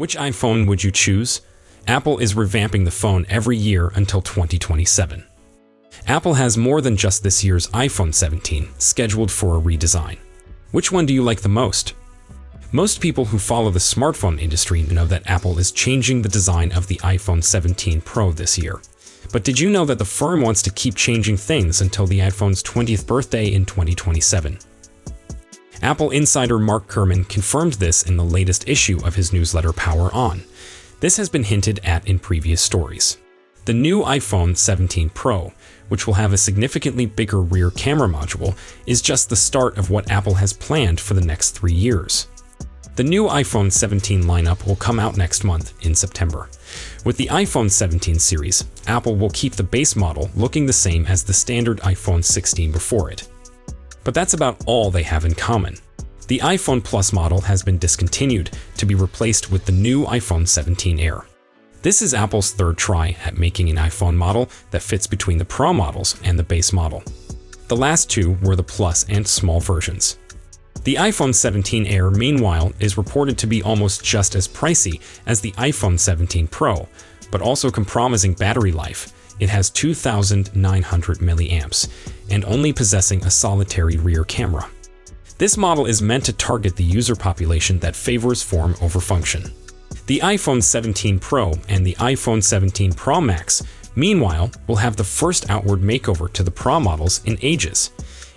Which iPhone would you choose? Apple is revamping the phone every year until 2027. Apple has more than just this year's iPhone 17 scheduled for a redesign. Which one do you like the most? Most people who follow the smartphone industry know that Apple is changing the design of the iPhone 17 Pro this year. But did you know that the firm wants to keep changing things until the iPhone's 20th birthday in 2027? Apple insider Mark Gurman confirmed this in the latest issue of his newsletter Power On. This has been hinted at in previous stories. The new iPhone 17 Pro, which will have a significantly bigger rear camera module, is just the start of what Apple has planned for the next 3 years. The new iPhone 17 lineup will come out next month in September. With the iPhone 17 series, Apple will keep the base model looking the same as the standard iPhone 16 before it. But that's about all they have in common. The iPhone Plus model has been discontinued to be replaced with the new iPhone 17 Air. This is Apple's third try at making an iPhone model that fits between the Pro models and the base model. The last two were the Plus and Small versions. The iPhone 17 Air, meanwhile, is reported to be almost just as pricey as the iPhone 17 Pro, but also compromising battery life. It has 2,900 milliamps and only possessing a solitary rear camera. This model is meant to target the user population that favors form over function. The iPhone 17 Pro and the iPhone 17 Pro Max, meanwhile, will have the first outward makeover to the Pro models in ages.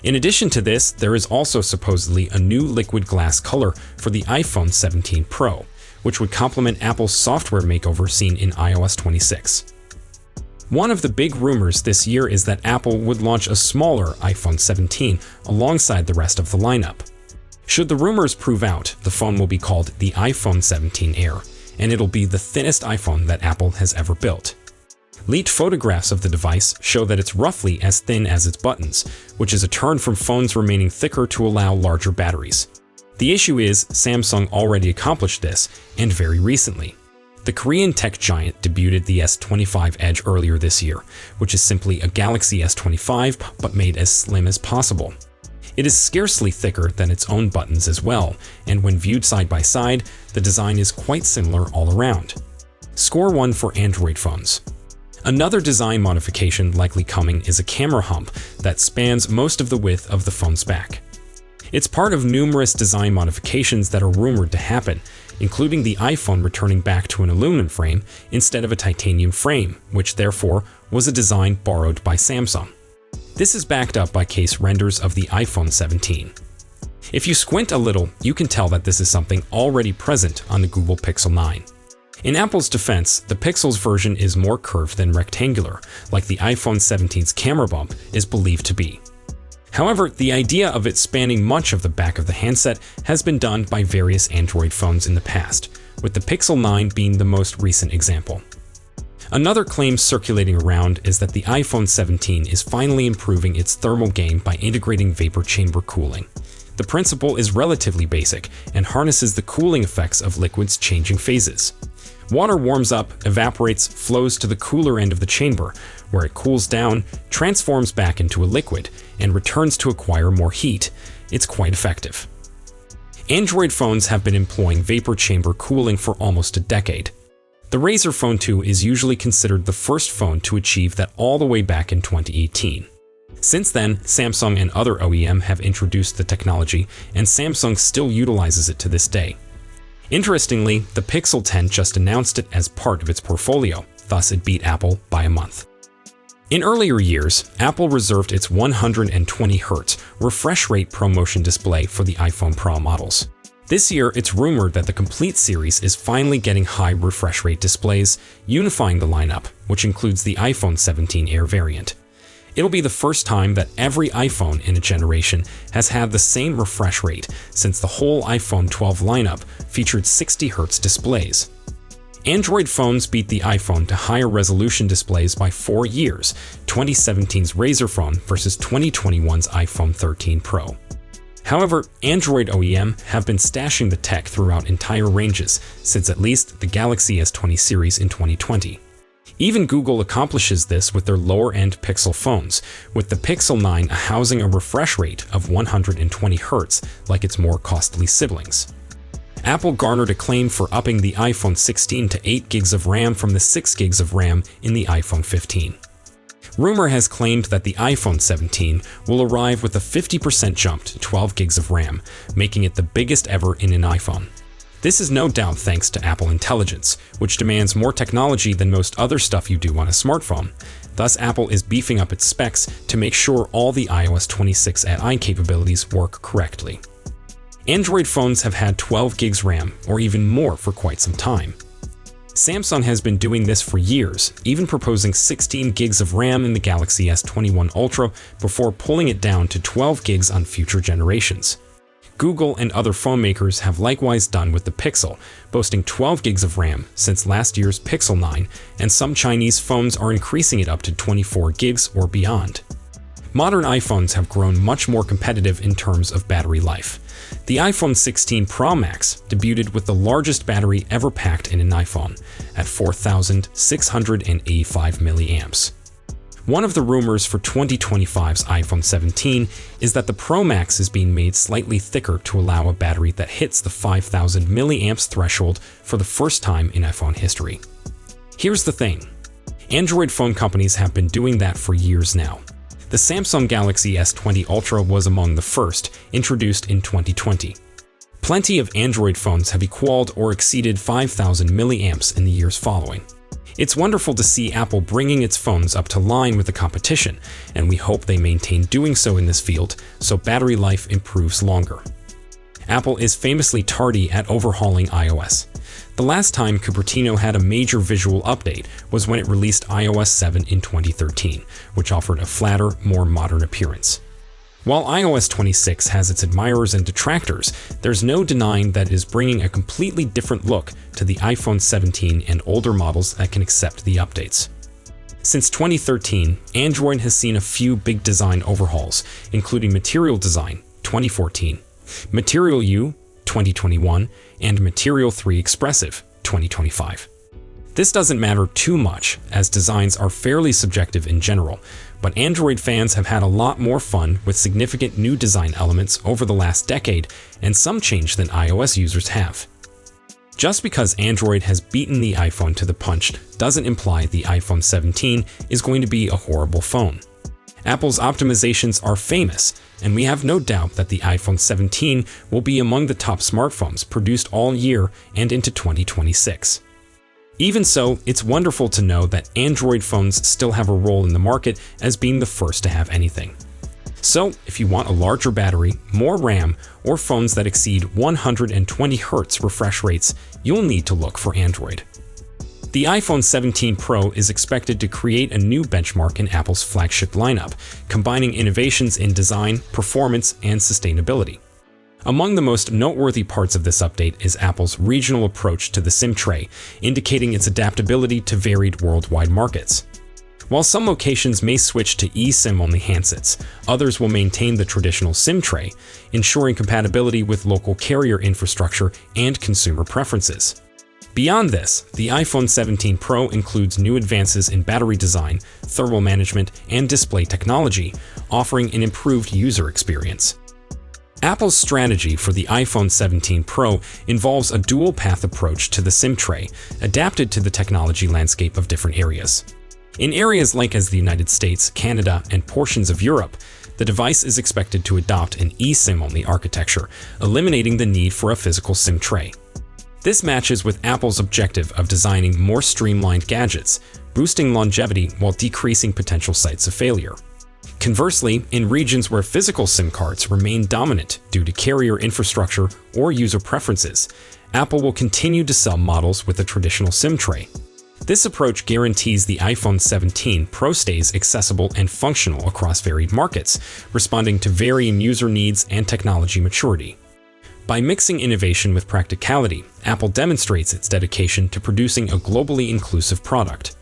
In addition to this, there is also supposedly a new liquid glass color for the iPhone 17 Pro, which would complement Apple's software makeover seen in iOS 26. One of the big rumors this year is that Apple would launch a smaller iPhone 17 alongside the rest of the lineup. Should the rumors prove out, the phone will be called the iPhone 17 Air, and it'll be the thinnest iPhone that Apple has ever built. Leaked photographs of the device show that it's roughly as thin as its buttons, which is a turn from phones remaining thicker to allow larger batteries. The issue is, Samsung already accomplished this, and very recently. The Korean tech giant debuted the S25 Edge earlier this year, which is simply a Galaxy S25 but made as slim as possible. It is scarcely thicker than its own buttons as well, and when viewed side by side, the design is quite similar all around. Score 1 for Android phones. Another design modification likely coming is a camera hump that spans most of the width of the phone's back. It's part of numerous design modifications that are rumored to happen, including the iPhone returning back to an aluminum frame instead of a titanium frame, which therefore was a design borrowed by Samsung. This is backed up by case renders of the iPhone 17. If you squint a little, you can tell that this is something already present on the Google Pixel 9. In Apple's defense, the Pixel's version is more curved than rectangular, like the iPhone 17's camera bump is believed to be. However, the idea of it spanning much of the back of the handset has been done by various Android phones in the past, with the Pixel 9 being the most recent example. Another claim circulating around is that the iPhone 17 is finally improving its thermal game by integrating vapor chamber cooling. The principle is relatively basic and harnesses the cooling effects of liquids changing phases. Water warms up, evaporates, flows to the cooler end of the chamber, where it cools down, transforms back into a liquid, and returns to acquire more heat. It's quite effective. Android phones have been employing vapor chamber cooling for almost a decade. The Razer Phone 2 is usually considered the first phone to achieve that all the way back in 2018. Since then, Samsung and other OEM have introduced the technology, and Samsung still utilizes it to this day. Interestingly, the Pixel 10 just announced it as part of its portfolio, thus it beat Apple by a month. In earlier years, Apple reserved its 120 Hz refresh rate ProMotion display for the iPhone Pro models. This year, it's rumored that the complete series is finally getting high refresh rate displays, unifying the lineup, which includes the iPhone 17 Air variant. It'll be the first time that every iPhone in a generation has had the same refresh rate since the whole iPhone 12 lineup featured 60 Hz displays. Android phones beat the iPhone to higher resolution displays by 4 years, 2017's Razer phone versus 2021's iPhone 13 Pro. However, Android OEM have been stashing the tech throughout entire ranges since at least the Galaxy S20 series in 2020. Even Google accomplishes this with their lower-end Pixel phones, with the Pixel 9 housing a refresh rate of 120 Hz like its more costly siblings. Apple garnered acclaim for upping the iPhone 16 to 8 gigs of RAM from the 6 gigs of RAM in the iPhone 15. Rumor has claimed that the iPhone 17 will arrive with a 50% jump to 12 gigs of RAM, making it the biggest ever in an iPhone. This is no doubt thanks to Apple Intelligence, which demands more technology than most other stuff you do on a smartphone. Thus, Apple is beefing up its specs to make sure all the iOS 26 AI capabilities work correctly. Android phones have had 12 gigs RAM, or even more, for quite some time. Samsung has been doing this for years, even proposing 16 gigs of RAM in the Galaxy S21 Ultra before pulling it down to 12 gigs on future generations. Google and other phone makers have likewise done with the Pixel, boasting 12 gigs of RAM since last year's Pixel 9, and some Chinese phones are increasing it up to 24 gigs or beyond. Modern iPhones have grown much more competitive in terms of battery life. The iPhone 16 Pro Max debuted with the largest battery ever packed in an iPhone, at 4,685 milliamps. One of the rumors for 2025's iPhone 17 is that the Pro Max is being made slightly thicker to allow a battery that hits the 5,000 milliamps threshold for the first time in iPhone history. Here's the thing. Android phone companies have been doing that for years now. The Samsung Galaxy S20 Ultra was among the first, introduced in 2020. Plenty of Android phones have equaled or exceeded 5,000 milliamps in the years following. It's wonderful to see Apple bringing its phones up to line with the competition, and we hope they maintain doing so in this field so battery life improves longer. Apple is famously tardy at overhauling iOS. The last time Cupertino had a major visual update was when it released iOS 7 in 2013, which offered a flatter, more modern appearance. While iOS 26 has its admirers and detractors, there's no denying that it is bringing a completely different look to the iPhone 17 and older models that can accept the updates. Since 2013, Android has seen a few big design overhauls, including Material Design 2014, Material U 2021, and Material 3 Expressive 2025. This doesn't matter too much, as designs are fairly subjective in general, but Android fans have had a lot more fun with significant new design elements over the last decade, and some change than iOS users have. Just because Android has beaten the iPhone to the punch doesn't imply the iPhone 17 is going to be a horrible phone. Apple's optimizations are famous, and we have no doubt that the iPhone 17 will be among the top smartphones produced all year and into 2026. Even so, it's wonderful to know that Android phones still have a role in the market as being the first to have anything. So, if you want a larger battery, more RAM, or phones that exceed 120 Hz refresh rates, you'll need to look for Android. The iPhone 17 Pro is expected to create a new benchmark in Apple's flagship lineup, combining innovations in design, performance, and sustainability. Among the most noteworthy parts of this update is Apple's regional approach to the SIM tray, indicating its adaptability to varied worldwide markets. While some locations may switch to eSIM-only handsets, others will maintain the traditional SIM tray, ensuring compatibility with local carrier infrastructure and consumer preferences. Beyond this, the iPhone 17 Pro includes new advances in battery design, thermal management, and display technology, offering an improved user experience. Apple's strategy for the iPhone 17 Pro involves a dual-path approach to the SIM tray, adapted to the technology landscape of different areas. In areas like as the United States, Canada, and portions of Europe, the device is expected to adopt an eSIM-only architecture, eliminating the need for a physical SIM tray. This matches with Apple's objective of designing more streamlined gadgets, boosting longevity while decreasing potential sites of failure. Conversely, in regions where physical SIM cards remain dominant due to carrier infrastructure or user preferences, Apple will continue to sell models with a traditional SIM tray. This approach guarantees the iPhone 17 Pro stays accessible and functional across varied markets, responding to varying user needs and technology maturity. By mixing innovation with practicality, Apple demonstrates its dedication to producing a globally inclusive product.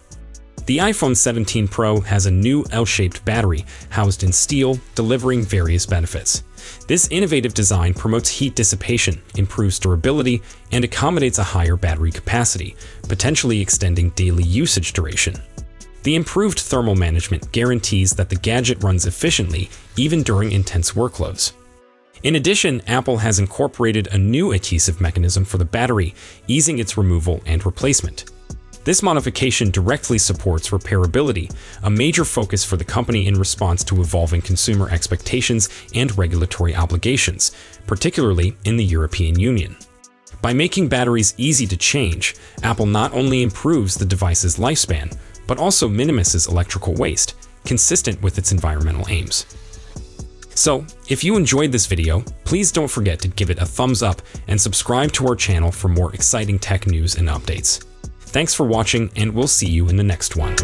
The iPhone 17 Pro has a new L-shaped battery housed in steel, delivering various benefits. This innovative design promotes heat dissipation, improves durability, and accommodates a higher battery capacity, potentially extending daily usage duration. The improved thermal management guarantees that the gadget runs efficiently even during intense workloads. In addition, Apple has incorporated a new adhesive mechanism for the battery, easing its removal and replacement. This modification directly supports repairability, a major focus for the company in response to evolving consumer expectations and regulatory obligations, particularly in the European Union. By making batteries easy to change, Apple not only improves the device's lifespan, but also minimizes electrical waste, consistent with its environmental aims. So, if you enjoyed this video, please don't forget to give it a thumbs up and subscribe to our channel for more exciting tech news and updates. Thanks for watching, and we'll see you in the next one.